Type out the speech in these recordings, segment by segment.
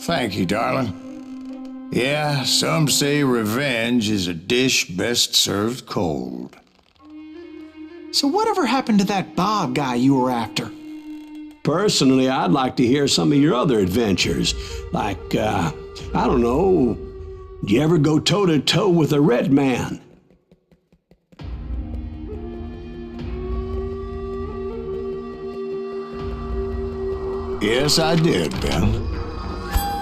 Thank you, darling. Yeah, some say revenge is a dish best served cold. So whatever happened to that Bob guy you were after? Personally, I'd like to hear some of your other adventures. Like, I don't know, did you ever go toe-to-toe with a red man? Yes, I did, Ben.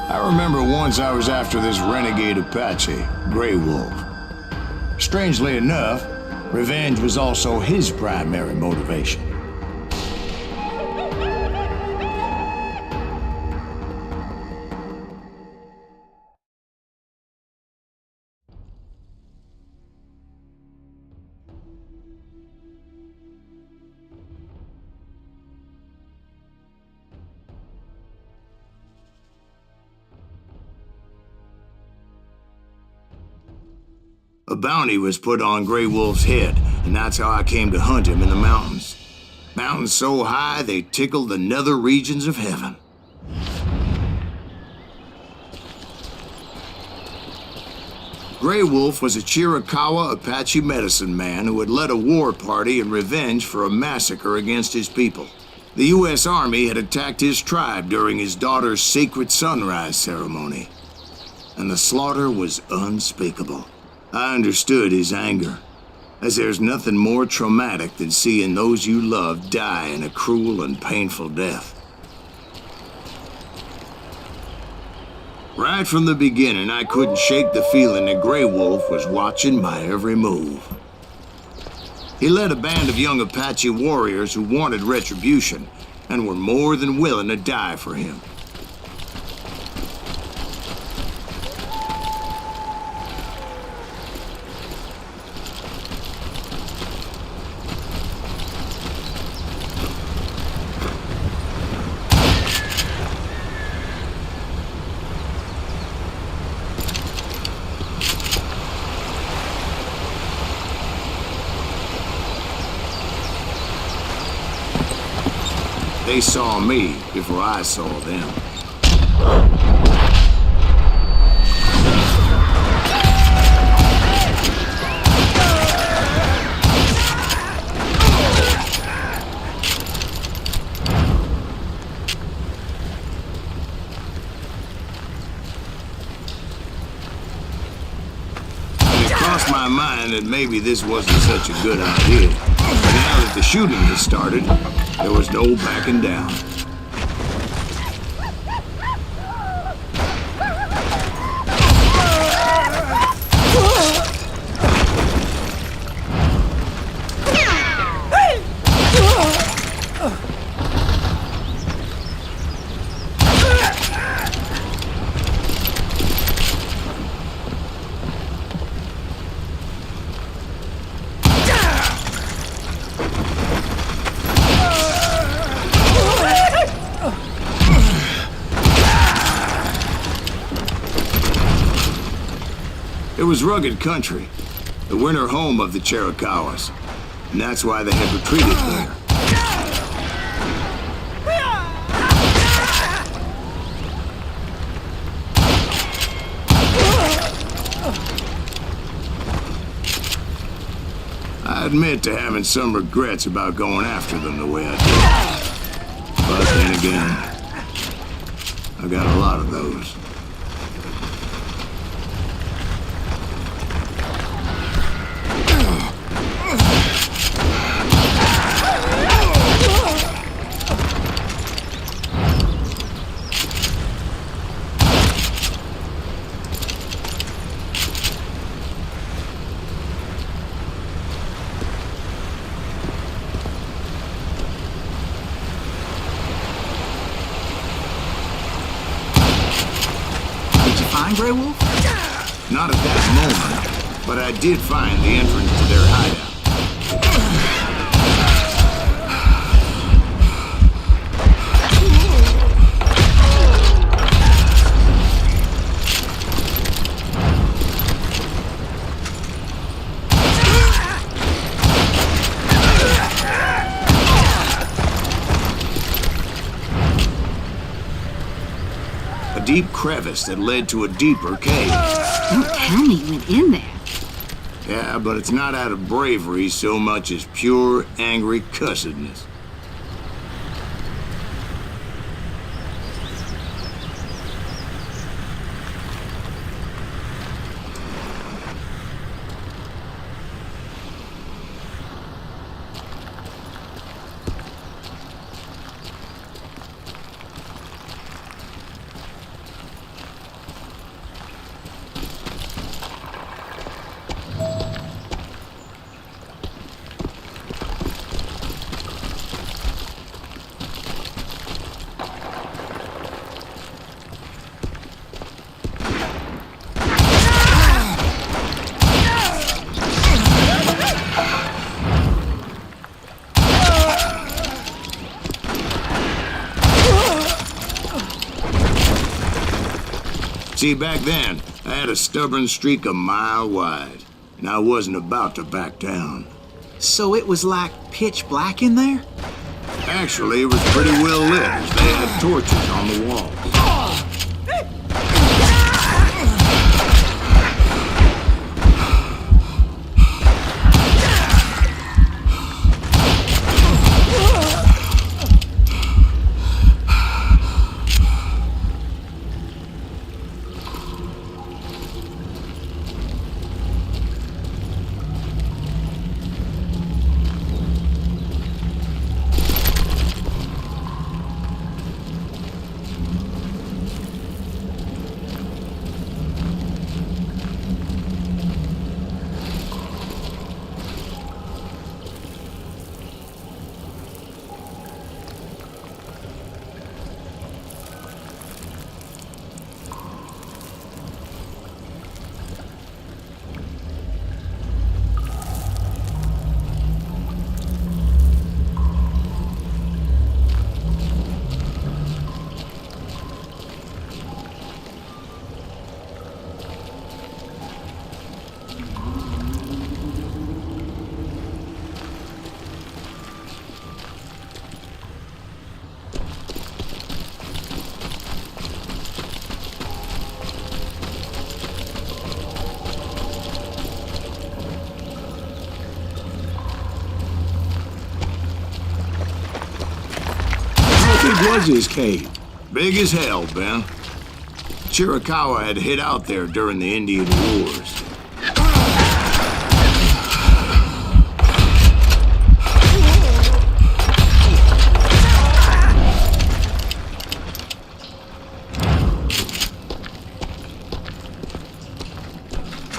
I remember once I was after this renegade Apache, Grey Wolf. Strangely enough, revenge was also his primary motivation. A bounty was put on Grey Wolf's head, and that's how I came to hunt him in the mountains. Mountains so high they tickled the nether regions of heaven. Grey Wolf was a Chiricahua Apache medicine man who had led a war party in revenge for a massacre against his people. The U.S. Army had attacked his tribe during his daughter's sacred sunrise ceremony, and the slaughter was unspeakable. I understood his anger, as there's nothing more traumatic than seeing those you love die in a cruel and painful death. Right from the beginning, I couldn't shake the feeling that Grey Wolf was watching my every move. He led a band of young Apache warriors who wanted retribution and were more than willing to die for him. They saw me before I saw them. It crossed my mind that maybe this wasn't such a good idea. But now that the shooting had started, there was no backing down. It was rugged country, the winter home of the Chiricahuas, and that's why they had retreated there. I admit to having some regrets about going after them the way I did. But then again, I got a lot of those. Grey Wolf? Not at that moment, but I did find the entrance to their hideout. A deep crevice that led to a deeper cave. Don't tell me you went in there. Yeah, but it's not out of bravery so much as pure, angry cussedness. See, back then, I had a stubborn streak a mile wide, and I wasn't about to back down. So it was like pitch black in there? Actually, it was pretty well lit, as they had torches on the walls. How big was his cave? Big as hell, Ben. Chiricahua had hid out there during the Indian Wars.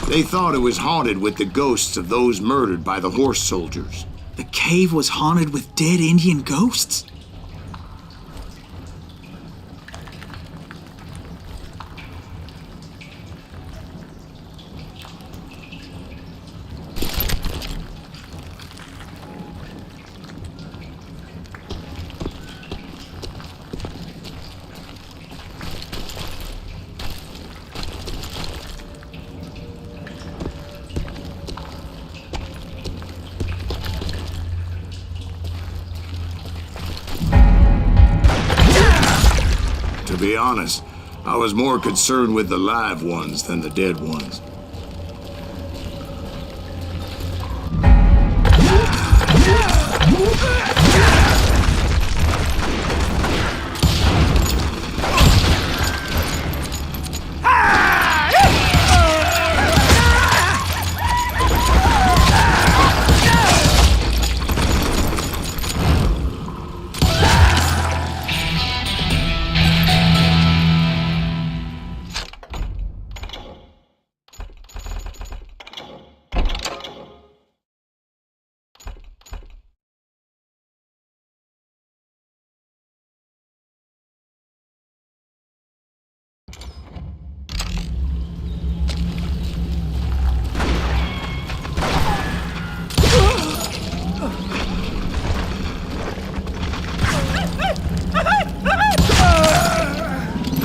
They thought it was haunted with the ghosts of those murdered by the horse soldiers. The cave was haunted with dead Indian ghosts? To be honest, I was more concerned with the live ones than the dead ones.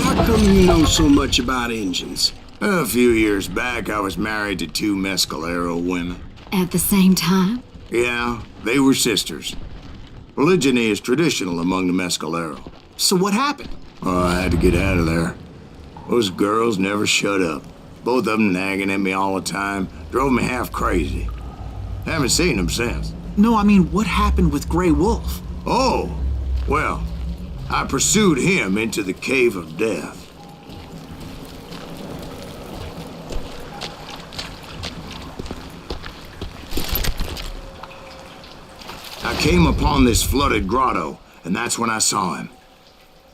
How come you know so much about engines? A few years back, I was married to two Mescalero women. At the same time? Yeah, they were sisters. Polygyny is traditional among the Mescalero. So what happened? Oh, I had to get out of there. Those girls never shut up. Both of them nagging at me all the time. Drove me half crazy. Haven't seen them since. No, I mean, what happened with Grey Wolf? Oh, well, I pursued him into the Cave of Death. I came upon this flooded grotto, and that's when I saw him.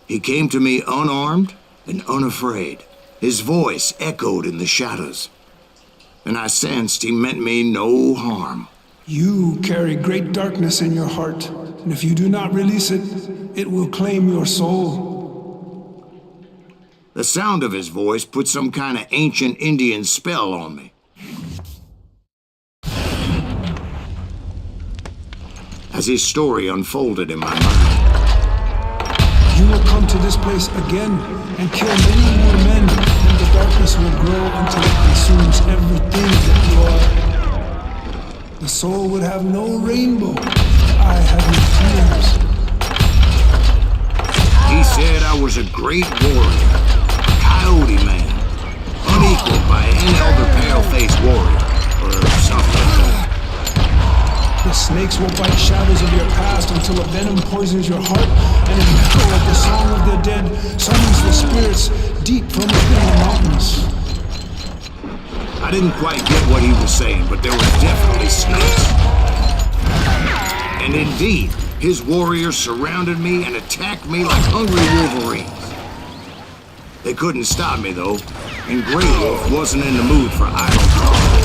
He came to me unarmed and unafraid. His voice echoed in the shadows, and I sensed he meant me no harm. You carry great darkness in your heart, and if you do not release it, it will claim your soul. The sound of his voice put some kind of ancient Indian spell on me. As his story unfolded in my mind, You will come to this place again and kill many more men, and the darkness will grow until it consumes everything that you are. The soul would have no rainbow, the eye have no tears. he said I was a great warrior, a coyote man, unequaled by any other pale-faced warrior, or something like that. The snakes will bite shadows of your past until a venom poisons your heart, and an echo of the song of the dead summons the spirits deep from within the mountains. I didn't quite get what he was saying, but there were definitely snakes. And indeed, his warriors surrounded me and attacked me like hungry wolverines. They couldn't stop me, though, and Grey Wolf wasn't in the mood for idle talk.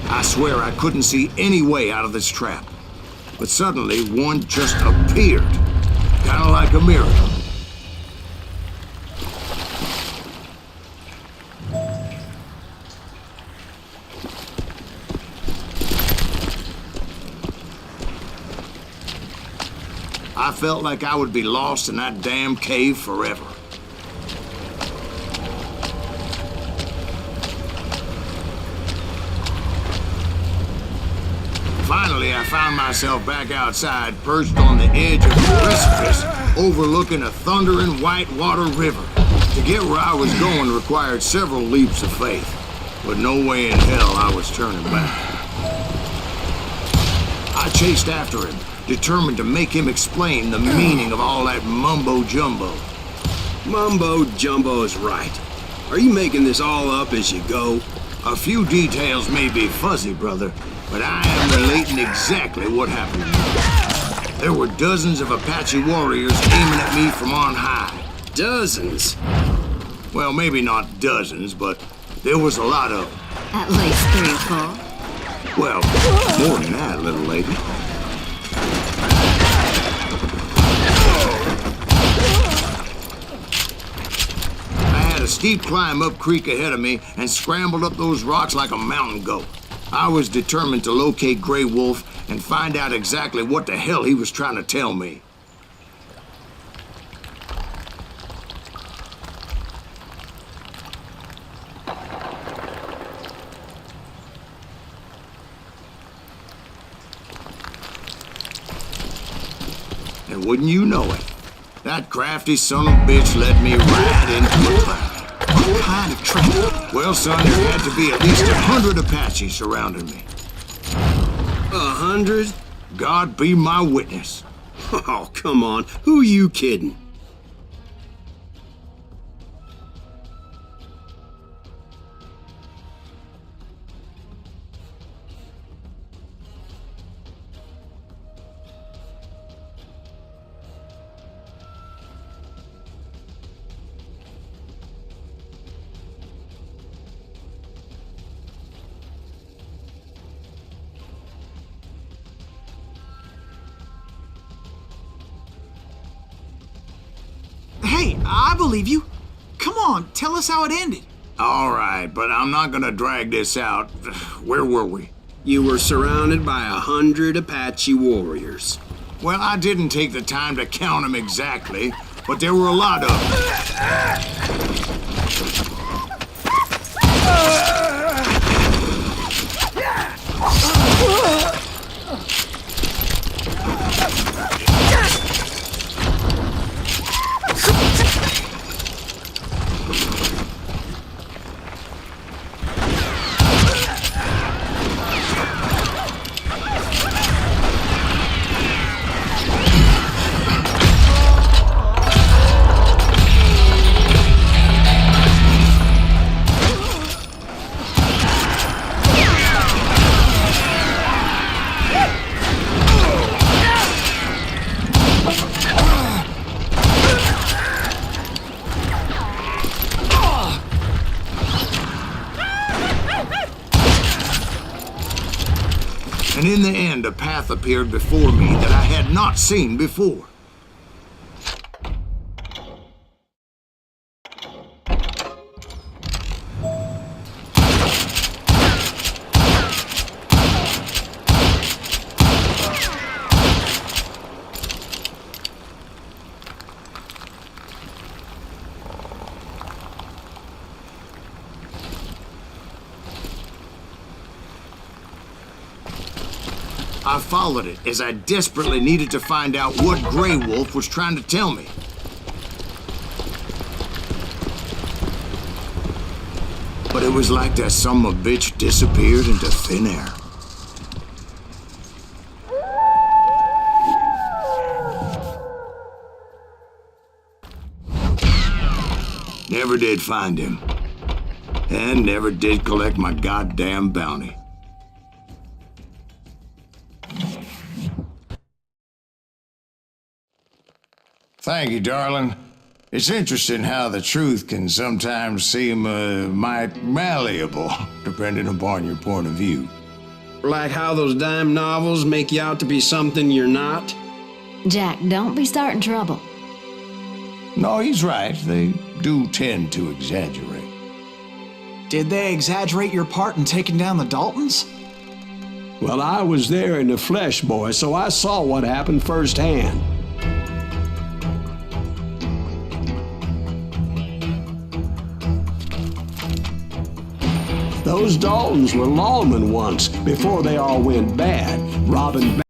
I swear I couldn't see any way out of this trap. But suddenly, one just appeared. Kind of like a miracle. I felt like I would be lost in that damn cave forever. Finally, I found myself back outside, perched on the edge of a precipice, overlooking a thundering whitewater river. To get where I was going required several leaps of faith, but no way in hell I was turning back. I chased after him, determined to make him explain the meaning of all that mumbo-jumbo. Mumbo-jumbo is right. Are you making this all up as you go? A few details may be fuzzy, brother, but I am relating exactly what happened to me. There were dozens of Apache warriors aiming at me from on high. Dozens? Well, maybe not dozens, but there was a lot of them. At least 3 or 4. Well, more than that, little lady. I had a steep climb up creek ahead of me and scrambled up those rocks like a mountain goat. I was determined to locate Grey Wolf and find out exactly what the hell he was trying to tell me. And wouldn't you know it, that crafty son of a bitch led me right into a trap. What kind of trap? Well, son, there had to be at least 100 Apaches surrounding me. 100? God be my witness. Oh, come on. Who you kidding? I believe you. Come on, tell us how it ended. All right, but I'm not gonna drag this out. Where were we? You were surrounded by 100 Apache warriors. Well, I didn't take the time to count them exactly, but there were a lot of them. And in the end, a path appeared before me that I had not seen before. I followed it as I desperately needed to find out what Grey Wolf was trying to tell me. But it was like that son of a bitch disappeared into thin air. Never did find him. And never did collect my goddamn bounty. Thank you, darling. It's interesting how the truth can sometimes seem might malleable, depending upon your point of view. Like how those dime novels make you out to be something you're not? Jack, don't be starting trouble. No, he's right. They do tend to exaggerate. Did they exaggerate your part in taking down the Daltons? Well, I was there in the flesh, boy, so I saw what happened firsthand. Those Daltons were lawmen once, before they all went bad, robbing